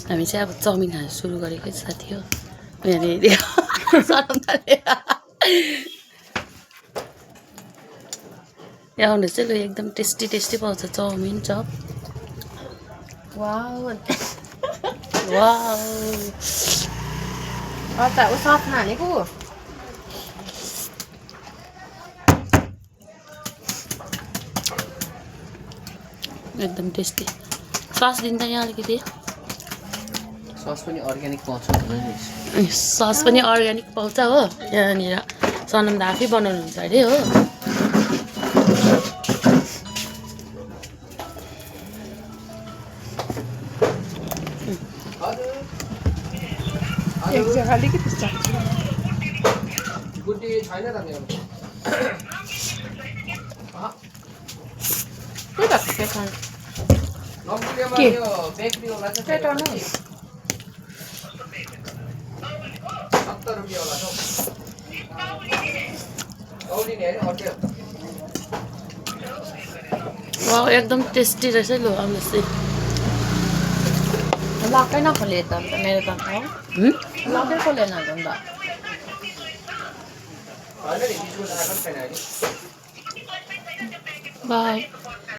हामी चाहिँ अब चाउमिन खान सुरु गरेकै साथी हो यहाँनिर सरमदाले यहाँ आउनु चाहिँ ल एकदम टेस्टी टेस्टी पाउँछ चाउमिन चप वाउ वाउ अता उ सस नहालेको एकदम टेस्टी सस दिन्छ यहाँ अलिकति सस पनि अर्ग्यानिक पाउँछ सस पनि अर्ग्यानिक पाउँछ हो यहाँनिर सनम दा आफै बनाउनुहुन्छ अरे हो एक जग्गा अलिकति सक्छ गुड्डी छैन त मेरो के भएको के खान नम्बुलियामा के? यो बेकरीवाला चाहिँ पेटाउनु 70 रुपियाँ होला त औली नि हैन अर्कै वाउ एकदम टेस्टी रहेछ लु आउनुहोस् है लकै नखोले त अन्त मेरो त लकै खोलेन त अन्त हैन नि बिजुली आएको छैन अहिले बाई